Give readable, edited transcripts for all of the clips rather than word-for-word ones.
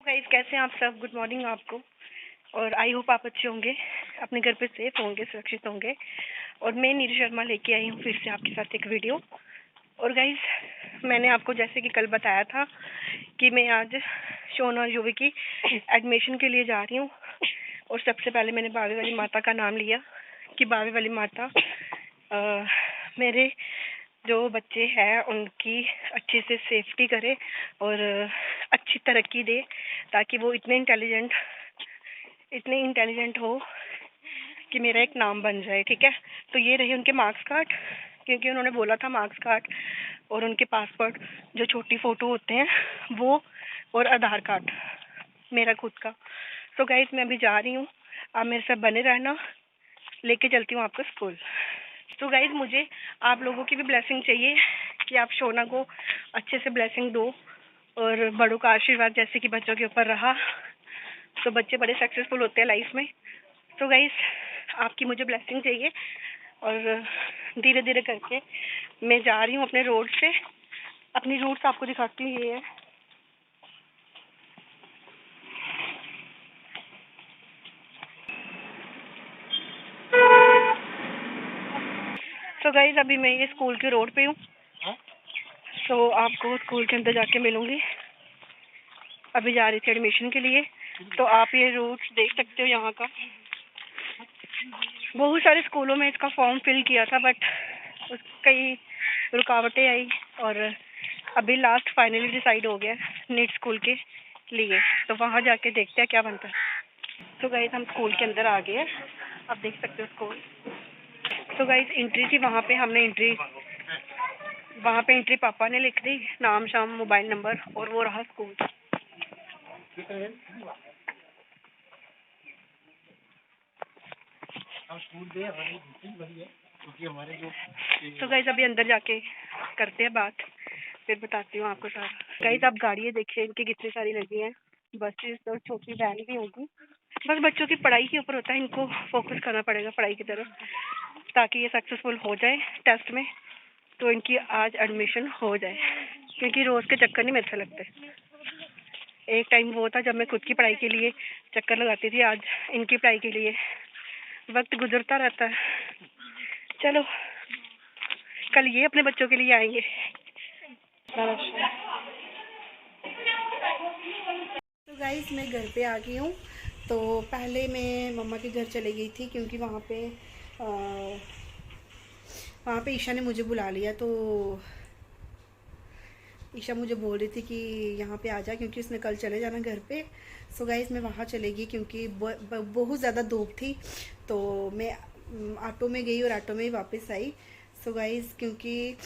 Guys, कैसे हैं आप सब? गुड मॉर्निंग आपको। और आई होप आप अच्छे होंगे, अपने घर पे सेफ होंगे, सुरक्षित होंगे। और मैं नीरू शर्मा लेके आई हूँ फिर से आपके साथ एक वीडियो। और गाइस, मैंने आपको जैसे कि कल बताया था कि मैं आज शोना और युवी की एडमिशन के लिए जा रही हूँ। और सबसे पहले मैंने बावे वाली माता का नाम लिया कि बावे वाली माता मेरे जो बच्चे हैं उनकी अच्छे से सेफ्टी करे और अच्छी तरक्की दे, ताकि वो इतने इंटेलिजेंट हो कि मेरा एक नाम बन जाए। ठीक है, तो ये रहे उनके मार्क्स कार्ड, क्योंकि उन्होंने बोला था मार्क्स कार्ड और उनके पासपोर्ट जो छोटी फ़ोटो होते हैं वो, और आधार कार्ड मेरा खुद का। तो गाइस, मैं अभी जा रही हूँ, आप मेरे साथ बने रहना, लेके चलती हूँ आपको स्कूल। तो गाइस, मुझे आप लोगों की भी ब्लेसिंग चाहिए कि आप शोना को अच्छे से ब्लेसिंग दो, और बड़ों का आशीर्वाद जैसे कि बच्चों के ऊपर रहा तो बच्चे बड़े सक्सेसफुल होते हैं लाइफ में। तो गाइस, आपकी मुझे ब्लेसिंग चाहिए, और धीरे धीरे करके मैं जा रही हूँ अपने रोड से। अपनी रूट्स आपको दिखाती हूँ, ये है। तो गाइस, अभी मैं ये स्कूल के रोड पे हूँ, तो आपको स्कूल के अंदर जाके मिलूंगी। अभी जा रही थी एडमिशन के लिए, तो आप ये रूट्स देख सकते हो यहाँ का। बहुत सारे स्कूलों में इसका फॉर्म फिल किया था, बट कई रुकावटें आई, और अभी लास्ट फाइनली डिसाइड हो गया नीट स्कूल के लिए। तो वहाँ जाके देखते हैं क्या बनता है। तो गाइस, हम स्कूल के अंदर आ गए हैं, आप देख सकते हो स्कूल। तो गाइस, एंट्री थी, वहाँ पे एंट्री पापा ने लिख दी, नाम शाम मोबाइल नंबर, और वो रहा स्कूल। तो गाइस, अभी अंदर जाके करते हैं बात, फिर बताती हूँ आपको सारा। गाइस, आप गाड़ियाँ देखिए इनकी कितनी सारी लगी हैं, बसेस और छोटी वैन भी होगी। बस बच्चों की पढ़ाई के ऊपर होता है, इनको फोकस करना पड़ेगा पढ़ाई की तरफ, ताकि ये सक्सेसफुल हो जाए टेस्ट में, तो इनकी आज एडमिशन हो जाए। क्योंकि रोज़ के चक्कर नहीं मेरे से लगते। एक टाइम वो था जब मैं खुद की पढ़ाई के लिए चक्कर लगाती थी, आज इनकी पढ़ाई के लिए वक्त गुजरता रहता है। चलो, कल ये अपने बच्चों के लिए आएंगे। तो गाइस, मैं घर पे आ गई हूँ। तो पहले मैं मम्मा के घर चली गई थी, क्योंकि वहाँ पे ईशा ने मुझे बुला लिया। तो ईशा मुझे बोल रही थी कि यहाँ पे आ जा, क्योंकि उसने कल चले जाना घर पे। सो गाइस, मैं वहाँ चली गई क्योंकि बहुत ज़्यादा धूप थी। तो मैं ऑटो में गई और ऑटो में ही वापस आई। सो गाइस, क्योंकि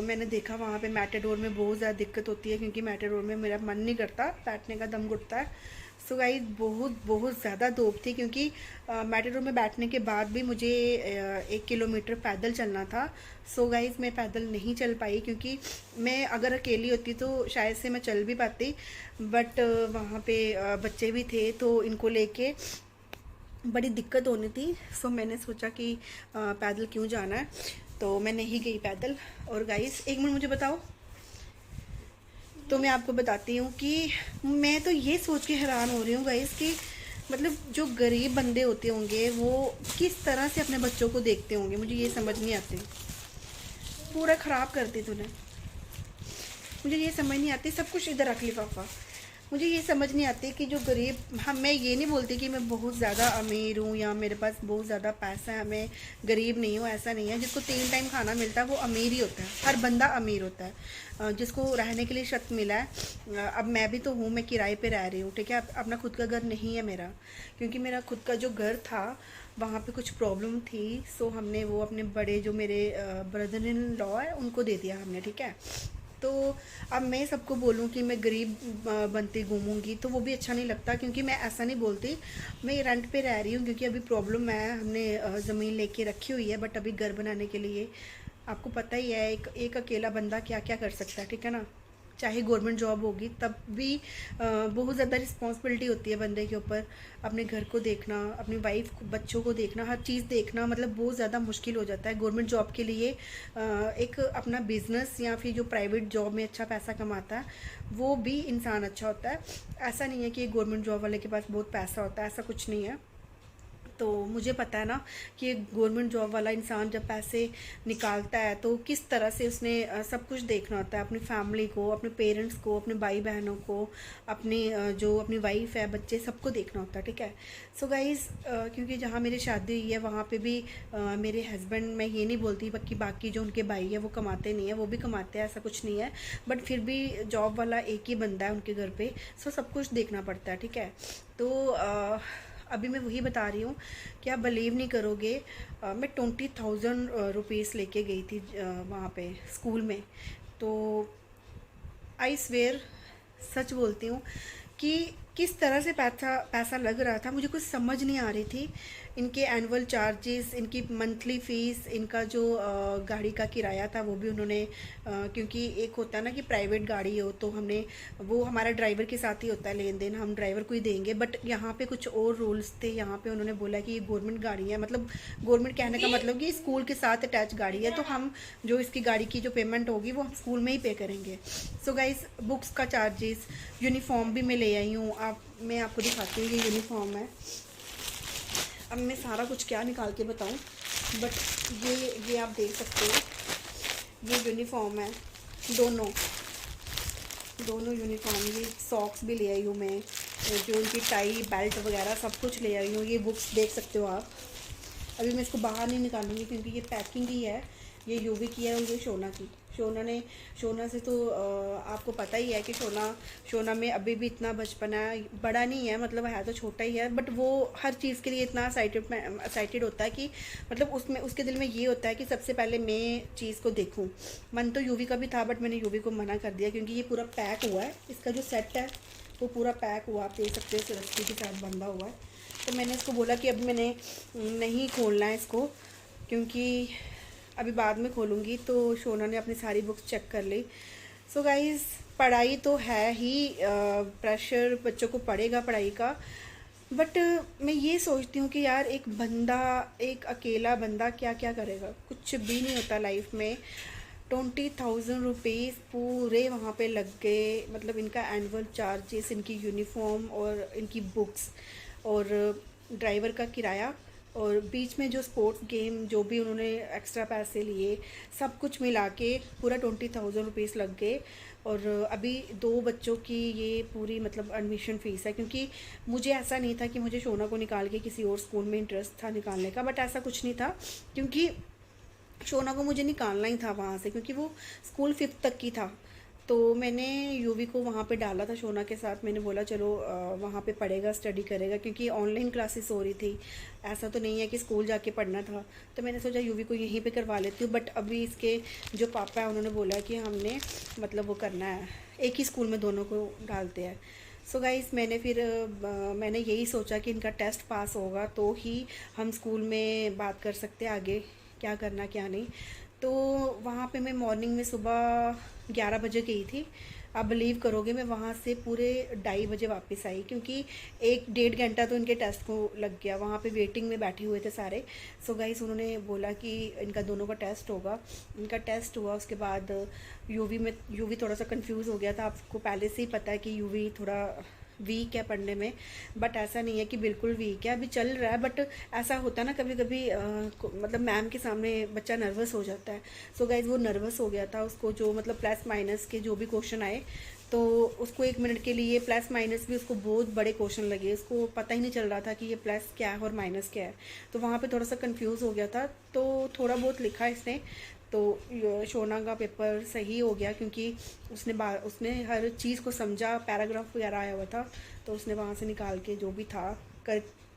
मैंने देखा वहाँ पे मैटाडोर में बहुत ज़्यादा दिक्कत होती है, क्योंकि मैटाडोर में मेरा मन नहीं करता, बैठने का दम घुटता है। सो गाइस, बहुत ज़्यादा धूप थी, क्योंकि मैटाडोर में बैठने के बाद भी मुझे 1 किलोमीटर पैदल चलना था। सो गाइस, मैं पैदल नहीं चल पाई, क्योंकि मैं अगर अकेली होती तो शायद से मैं चल भी पाती, बट वहाँ पे बच्चे भी थे, तो इनको लेके बड़ी दिक्कत होनी थी। सो मैंने सोचा कि पैदल क्यों जाना है, तो मैं नहीं गई पैदल। और गाइस, एक मिनट मुझे बताओ। तो मैं आपको बताती हूँ कि मैं तो ये सोच के हैरान हो रही हूँ गाइस कि मतलब जो गरीब बंदे होते होंगे वो किस तरह से अपने बच्चों को देखते होंगे। मुझे ये समझ नहीं आती, पूरा ख़राब करती तूने। मुझे ये समझ नहीं आती, सब कुछ इधर रख लिफाफा। मुझे ये समझ नहीं आती कि जो गरीब, मैं ये नहीं बोलती कि मैं बहुत ज़्यादा अमीर हूँ या मेरे पास बहुत ज़्यादा पैसा है, मैं गरीब नहीं हूँ, ऐसा नहीं है। जिसको 3 टाइम खाना मिलता है वो अमीर ही होता है, हर बंदा अमीर होता है। जिसको रहने के लिए छत मिला है, अब मैं भी तो हूँ, मैं किराए पे रह रही हूँ, ठीक है। अपना खुद का घर नहीं है मेरा, क्योंकि मेरा खुद का जो घर था वहाँ पे कुछ प्रॉब्लम थी। सो हमने वो अपने बड़े जो मेरे ब्रदर इन लॉ है उनको दे दिया हमने, ठीक है। तो अब मैं सबको बोलूँ कि मैं गरीब बनती घूमूंगी तो वो भी अच्छा नहीं लगता, क्योंकि मैं ऐसा नहीं बोलती। मैं रेंट पे रह रही हूँ क्योंकि अभी प्रॉब्लम है, हमने ज़मीन लेके रखी हुई है, बट अभी घर बनाने के लिए आपको पता ही है एक अकेला बंदा क्या क्या कर सकता है, ठीक है ना। चाहे गवर्नमेंट जॉब होगी तब भी बहुत ज़्यादा रिस्पॉन्सिबिलिटी होती है बंदे के ऊपर, अपने घर को देखना, अपनी वाइफ को, बच्चों को देखना, हर चीज़ देखना, मतलब बहुत ज़्यादा मुश्किल हो जाता है। गवर्नमेंट जॉब के लिए एक अपना बिजनेस या फिर जो प्राइवेट जॉब में अच्छा पैसा कमाता है वो भी इंसान अच्छा होता है। ऐसा नहीं है कि गवर्नमेंट जॉब वाले के पास बहुत पैसा होता है, ऐसा कुछ नहीं है। तो मुझे पता है ना कि गवर्नमेंट जॉब वाला इंसान जब पैसे निकालता है तो किस तरह से उसने सब कुछ देखना होता है, अपनी फैमिली को, अपने पेरेंट्स को, अपने भाई बहनों को, अपनी जो अपनी वाइफ है, बच्चे, सबको देखना होता है, ठीक है। सो गाइज़, क्योंकि जहाँ मेरी शादी हुई है वहाँ पे भी मेरे हस्बैंड, मैं ये नहीं बोलती बाकी जो उनके भाई है वो कमाते नहीं है, वो भी कमाते हैं, ऐसा कुछ नहीं है, बट फिर भी जॉब वाला एक ही बंदा है उनके घर पे, सो सब कुछ देखना पड़ता है, ठीक है। तो अभी मैं वही बता रही हूँ कि आप बिलीव नहीं करोगे, मैं 20,000 रुपीज़ लेके गई थी वहाँ पे स्कूल में। तो आई स्वेयर, सच बोलती हूँ कि किस तरह से पैसा पैसा लग रहा था, मुझे कुछ समझ नहीं आ रही थी। इनके एनुअल चार्जेस, इनकी मंथली फ़ीस, इनका जो गाड़ी का किराया था वो भी उन्होंने, क्योंकि एक होता है ना कि प्राइवेट गाड़ी हो तो हमने, वो हमारा ड्राइवर के साथ ही होता है लेन देन, हम ड्राइवर को ही देंगे, बट यहाँ पे कुछ और रूल्स थे। यहाँ पे उन्होंने बोला कि ये गवर्नमेंट गाड़ी है, मतलब गवर्नमेंट कहने का मतलब कि स्कूल के साथ अटैच गाड़ी है, तो हम जो इसकी गाड़ी की जो पेमेंट होगी वो हम स्कूल में ही पे करेंगे। सो गाइस, बुक्स का चार्जेस, यूनिफॉर्म भी मैं ले आई हूँ, मैं आपको दिखाती हूँ, ये यूनिफॉर्म है। अब मैं सारा कुछ क्या निकाल के बताऊं, बट ये आप देख सकते हो, ये यूनिफॉर्म है, दोनों यूनिफॉर्म। ये सॉक्स भी ले आई हूँ मैं, जो उनकी टाई, बेल्ट वगैरह सब कुछ ले आई हूँ। ये बुक्स देख सकते हो आप। अभी मैं इसको बाहर नहीं निकालूंगी क्योंकि ये पैकिंग ही है, ये यूवी की है और ये शोना की। शोना से तो आपको पता ही है कि शोना में अभी भी इतना बचपना है, बड़ा नहीं है, मतलब है तो छोटा ही है, बट वो हर चीज़ के लिए इतना एक्साइटेड होता है कि मतलब उसमें उसके दिल में ये होता है कि सबसे पहले मैं चीज़ को देखूं। मन तो यूवी का भी था बट मैंने यूवी को मना कर दिया क्योंकि ये पूरा पैक हुआ है, इसका जो सेट है वो पूरा पैक हुआ, आप देख सकते हो, सुरक्षित के साथ बंधा हुआ है। तो मैंने इसको बोला कि अब मैंने नहीं खोलना है इसको, क्योंकि अभी बाद में खोलूँगी। तो शोना ने अपनी सारी बुक्स चेक कर ली। सो गाइज़, पढ़ाई तो है ही, प्रेशर बच्चों को पड़ेगा पढ़ाई का, बट मैं ये सोचती हूँ कि यार एक बंदा, एक अकेला बंदा क्या क्या करेगा, कुछ भी नहीं होता लाइफ में। 20,000 रुपीज़ पूरे वहाँ पे लग गए, मतलब इनका एनुअल चार्जेस, इनकी यूनिफॉर्म और इनकी बुक्स और ड्राइवर का किराया, और बीच में जो स्पोर्ट्स गेम जो भी उन्होंने एक्स्ट्रा पैसे लिए, सब कुछ मिला के पूरा 20,000 रुपीज़ लग गए। और अभी 2 बच्चों की ये पूरी मतलब एडमिशन फ़ीस है, क्योंकि मुझे ऐसा नहीं था कि मुझे शोना को निकाल के किसी और स्कूल में इंटरेस्ट था निकालने का, बट ऐसा कुछ नहीं था, क्योंकि शोना को मुझे निकालना ही था वहाँ से, क्योंकि वो स्कूल 5th तक की था। तो मैंने यूवी को वहाँ पे डाला था शोना के साथ, मैंने बोला चलो वहाँ पे पढ़ेगा, स्टडी करेगा, क्योंकि ऑनलाइन क्लासेस हो रही थी, ऐसा तो नहीं है कि स्कूल जाके पढ़ना था। तो मैंने सोचा यूवी को यहीं पे करवा लेती हूँ, बट अभी इसके जो पापा है उन्होंने बोला कि हमने मतलब वो करना है, एक ही स्कूल में दोनों को डालते हैं। सो गाइस, मैंने यही सोचा कि इनका टेस्ट पास होगा तो ही हम स्कूल में बात कर सकते हैं आगे क्या करना क्या नहीं। तो वहाँ पे मैं मॉर्निंग में सुबह 11 बजे गई थी। आप बिलीव करोगे, मैं वहाँ से पूरे 2:30 बजे वापस आई, क्योंकि 1-1.5 घंटा तो इनके टेस्ट को लग गया, वहाँ पे वेटिंग में बैठे हुए थे सारे। सो गाइस, उन्होंने बोला कि इनका दोनों का टेस्ट होगा। इनका टेस्ट हुआ, उसके बाद यूवी थोड़ा सा कंफ्यूज हो गया था। आपको पहले से ही पता है कि यूवी थोड़ा वीक है पढ़ने में, बट ऐसा नहीं है कि बिल्कुल वीक है, अभी चल रहा है। बट ऐसा होता है ना कभी कभी, मतलब मैम के सामने बच्चा नर्वस हो जाता है। सो गाइज, वो नर्वस हो गया था, उसको जो मतलब प्लस माइनस के जो भी क्वेश्चन आए तो उसको 1 मिनट के लिए प्लस माइनस भी उसको बहुत बड़े क्वेश्चन लगे, उसको पता ही नहीं चल रहा था कि ये प्लस क्या है और माइनस क्या है। तो वहाँ पे थोड़ा सा कंफ्यूज हो गया था, तो थोड़ा बहुत लिखा इसने। तो शोना का पेपर सही हो गया, क्योंकि उसने हर चीज़ को समझा, पैराग्राफ वगैरह आया हुआ था, तो उसने वहाँ से निकाल के जो भी था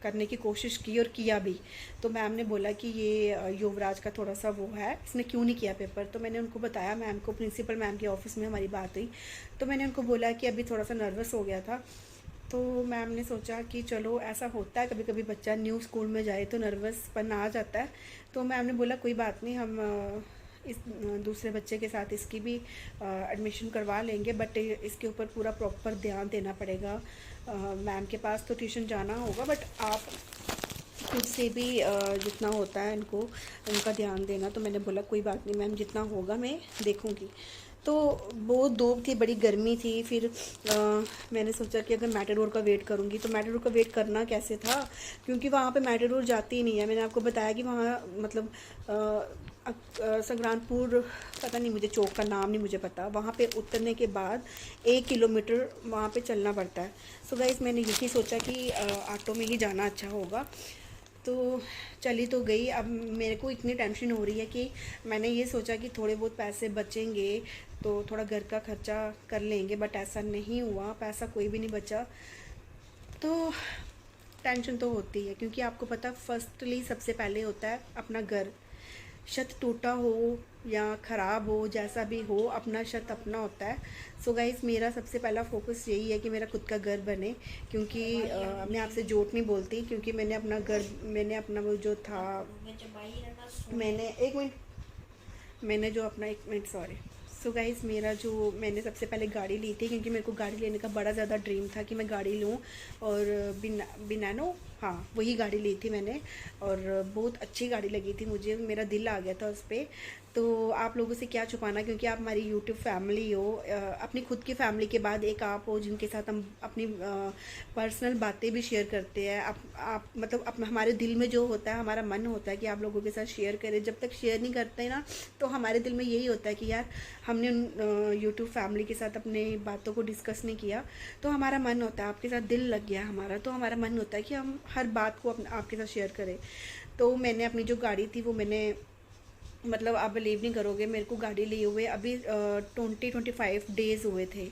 करने की कोशिश की और किया भी। तो मैम ने बोला कि ये युवराज का थोड़ा सा वो है, इसने क्यों नहीं किया पेपर। तो मैंने उनको बताया, मैम को, प्रिंसिपल मैम के ऑफिस में हमारी बात हुई, तो मैंने उनको बोला कि अभी थोड़ा सा नर्वस हो गया था। तो मैम ने सोचा कि चलो, ऐसा होता है कभी कभी, बच्चा न्यू स्कूल में जाए तो नर्वसपन आ जाता है। तो मैम ने बोला कोई बात नहीं, हम इस दूसरे बच्चे के साथ इसकी भी एडमिशन करवा लेंगे, बट इसके ऊपर पूरा प्रॉपर ध्यान देना पड़ेगा। मैम के पास तो ट्यूशन जाना होगा, बट आप खुद से भी जितना होता है उनका ध्यान देना। तो मैंने बोला कोई बात नहीं मैम, जितना होगा मैं देखूँगी। तो बहुत धूप थी, बड़ी गर्मी थी। फिर मैंने सोचा कि अगर मेटाडोर का वेट करूँगी तो मेटाडोर का वेट करना कैसे था, क्योंकि वहाँ पे मेटाडोर जाती ही नहीं है। मैंने आपको बताया कि वहाँ मतलब संग्रामपुर, पता नहीं मुझे चौक का नाम नहीं मुझे पता, वहाँ पे उतरने के बाद 1 किलोमीटर वहाँ पे चलना पड़ता है। सो गाइस मैंने यही सोचा कि ऑटो में ही जाना अच्छा होगा, तो चली तो गई। अब मेरे को इतनी टेंशन हो रही है कि मैंने ये सोचा कि थोड़े बहुत पैसे बचेंगे तो थोड़ा घर का खर्चा कर लेंगे, बट ऐसा नहीं हुआ, पैसा कोई भी नहीं बचा। तो टेंशन तो होती है, क्योंकि आपको पता फर्स्टली सबसे पहले होता है अपना घर। छत टूटा हो या ख़राब हो, जैसा भी हो, अपना छत अपना होता है। सो गाइस मेरा सबसे पहला फोकस यही है कि मेरा खुद का घर बने, क्योंकि मैं आपसे झूठ नहीं बोलती, क्योंकि मैंने अपना वो जो था, मैंने एक मिनट मैंने जो अपना एक मिनट सॉरी। सो गाइस मेरा जो मैंने सबसे पहले गाड़ी ली थी, क्योंकि मेरे को गाड़ी लेने का बड़ा ज़्यादा ड्रीम था कि मैं गाड़ी लूँ, और बिनानो, हाँ वही गाड़ी ली थी मैंने, और बहुत अच्छी गाड़ी लगी थी मुझे, मेरा दिल आ गया था उस पर। तो आप लोगों से क्या छुपाना, क्योंकि आप हमारी यूट्यूब फैमिली हो, अपनी खुद की फैमिली के बाद एक आप हो जिनके साथ हम अपनी पर्सनल बातें भी शेयर करते हैं। आप मतलब हमारे दिल में जो होता है, हमारा मन होता है कि आप लोगों के साथ शेयर करें। जब तक शेयर नहीं करते ना, तो हमारे दिल में यही होता है कि यार हमने यूट्यूब फैमिली के साथ अपने बातों को डिस्कस नहीं किया, तो हमारा मन होता है, आपके साथ दिल लग गया हमारा, तो हमारा मन होता है कि हम हर बात को आपके साथ शेयर करें। तो मैंने अपनी जो गाड़ी थी वो मैंने, मतलब आप बिलीव नहीं करोगे, मेरे को गाड़ी लिए हुए अभी 25 डेज़ हुए थे।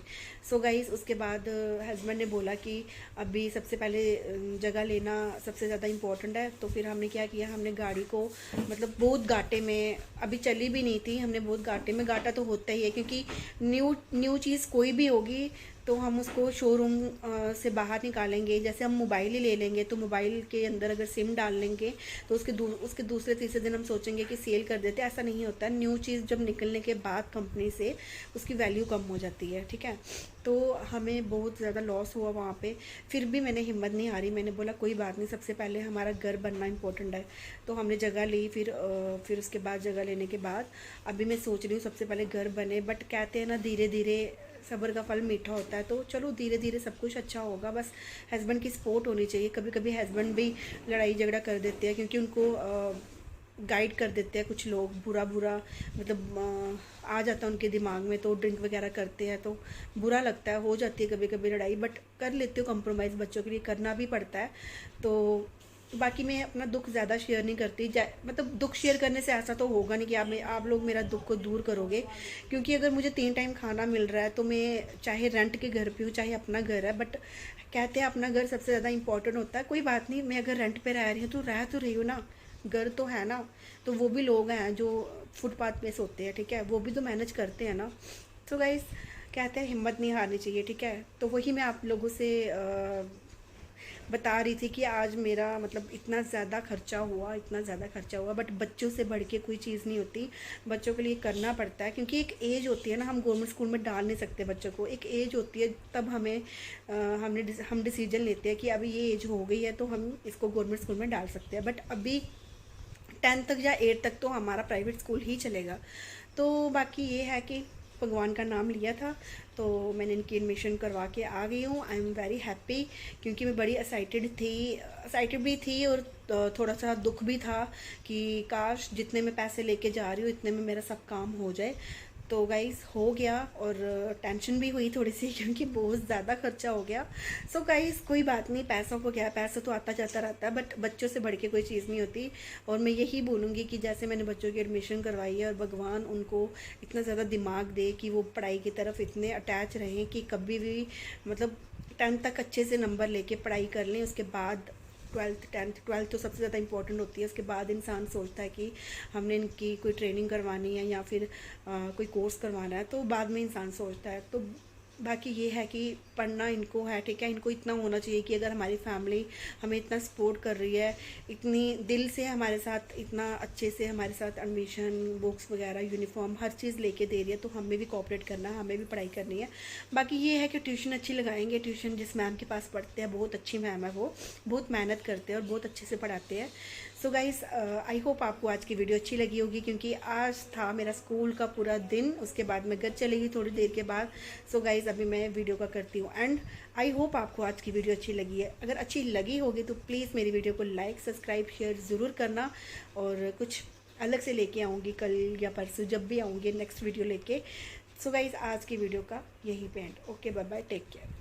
सो गाइस उसके बाद हस्बैंड ने बोला कि अभी सबसे पहले जगह लेना सबसे ज़्यादा इम्पोर्टेंट है। तो फिर हमने क्या किया, हमने गाड़ी को मतलब बहुत घाटे में, अभी चली भी नहीं थी, हमने बहुत घाटे में, घाटा तो होता ही है क्योंकि न्यू चीज़ कोई भी होगी तो हम उसको शोरूम से बाहर निकालेंगे। जैसे हम मोबाइल ही ले लेंगे, तो मोबाइल के अंदर अगर सिम डाल लेंगे तो उसके दूसरे तीसरे दिन हम सोचेंगे कि सेल कर देते, ऐसा नहीं होता। न्यू चीज़ जब निकलने के बाद कंपनी से उसकी वैल्यू कम हो जाती है, ठीक है। तो हमें बहुत ज़्यादा लॉस हुआ वहाँ पे, फिर भी मैंने हिम्मत नहीं हारी, मैंने बोला कोई बात नहीं, सबसे पहले हमारा घर बनना इम्पोर्टेंट है। तो हमने जगह ली, फिर उसके बाद जगह लेने के बाद अभी मैं सोच रही हूँ सबसे पहले घर बने। बट कहते हैं ना धीरे धीरे सब्र का फल मीठा होता है, तो चलो धीरे धीरे सब कुछ अच्छा होगा। बस हस्बैंड की सपोर्ट होनी चाहिए। कभी कभी हस्बैंड भी लड़ाई झगड़ा कर देते हैं, क्योंकि उनको गाइड कर देते हैं कुछ लोग, बुरा मतलब आ जाता है उनके दिमाग में, तो ड्रिंक वगैरह करते हैं तो बुरा लगता है, हो जाती है कभी कभी लड़ाई, बट कर लेते हो कंप्रोमाइज़, बच्चों के लिए करना भी पड़ता है। तो बाकी मैं अपना दुख ज़्यादा शेयर नहीं करती, मतलब दुख शेयर करने से ऐसा तो होगा नहीं कि आप लोग मेरा दुख को दूर करोगे, क्योंकि अगर मुझे 3 टाइम खाना मिल रहा है तो मैं चाहे रेंट के घर पे हूँ चाहे अपना घर है, बट कहते हैं अपना घर सबसे ज़्यादा इंपॉर्टेंट होता है। कोई बात नहीं, मैं अगर रेंट पे रह रही हूँ तो रह तो रही हूँ ना, घर तो है ना। तो वो भी लोग हैं जो फुटपाथ पे सोते हैं, ठीक है, वो भी तो मैनेज करते हैं ना। तो गाइस कहते हैं हिम्मत नहीं हारनी चाहिए, ठीक है। तो वही मैं आप लोगों से बता रही थी कि आज मेरा मतलब इतना ज़्यादा खर्चा हुआ, बट बच्चों से बढ़ के कोई चीज़ नहीं होती, बच्चों के लिए करना पड़ता है। क्योंकि एक एज होती है ना, हम गवर्नमेंट स्कूल में डाल नहीं सकते बच्चों को, एक एज होती है तब हम डिसीजन लेते हैं कि अभी ये एज हो गई है तो हम इसको गवर्नमेंट स्कूल में डाल सकते हैं। बट अभी 10 तक या 8 तक तो हमारा प्राइवेट स्कूल ही चलेगा। तो बाकी ये है कि भगवान का नाम लिया था तो मैंने इनकी एडमिशन करवा के आ गई हूँ। आई एम वेरी हैप्पी, क्योंकि मैं बड़ी एक्साइटेड भी थी और थोड़ा सा दुख भी था कि काश जितने मैं पैसे लेके जा रही हूँ इतने में मेरा सब काम हो जाए। तो गाइस हो गया, और टेंशन भी हुई थोड़ी सी क्योंकि बहुत ज़्यादा खर्चा हो गया। सो गाइस कोई बात नहीं, पैसों को क्या है, पैसा तो आता जाता रहता है, बट बच्चों से बढ़ के कोई चीज़ नहीं होती। और मैं यही बोलूँगी कि जैसे मैंने बच्चों की एडमिशन करवाई है, और भगवान उनको इतना ज़्यादा दिमाग दे कि वो पढ़ाई की तरफ इतने अटैच रहें कि कभी भी मतलब 10 तक अच्छे से नंबर लेके पढ़ाई कर लें। उसके बाद 12th तो सबसे ज़्यादा इंपॉर्टेंट होती है। उसके बाद इंसान सोचता है कि हमने इनकी कोई ट्रेनिंग करवानी है या फिर कोई कोर्स करवाना है, तो बाद में इंसान सोचता है। तो बाकी ये है कि पढ़ना इनको है, ठीक है। इनको इतना होना चाहिए कि अगर हमारी फैमिली हमें इतना सपोर्ट कर रही है, इतनी दिल से हमारे साथ, इतना अच्छे से हमारे साथ एडमिशन, बुक्स वगैरह, यूनिफॉर्म हर चीज़ लेके दे रही है, तो हमें भी कोऑपरेट करना है, हमें भी पढ़ाई करनी है। बाकी ये है कि ट्यूशन अच्छी लगाएंगे। ट्यूशन जिस मैम के पास पढ़ते हैं, बहुत अच्छी मैम है, वो बहुत मेहनत करते हैं और बहुत अच्छे से पढ़ाते हैं। सो गाइस, आई होप आपको आज की वीडियो अच्छी लगी होगी, क्योंकि आज था मेरा स्कूल का पूरा दिन, उसके बाद मैं घर चली गई थोड़ी देर के बाद। सो गाइस, अभी मैं वीडियो का करती हूँ एंड। आई होप आपको आज की वीडियो अच्छी लगी है। अगर अच्छी लगी होगी तो प्लीज़ मेरी वीडियो को लाइक, सब्सक्राइब, शेयर ज़रूर करना। और कुछ अलग से लेके आऊँगी कल या परसों, जब भी आऊँगी नेक्स्ट वीडियो लेके। सो गाइस, आज की वीडियो का यही पे end. Okay, bye bye, take care.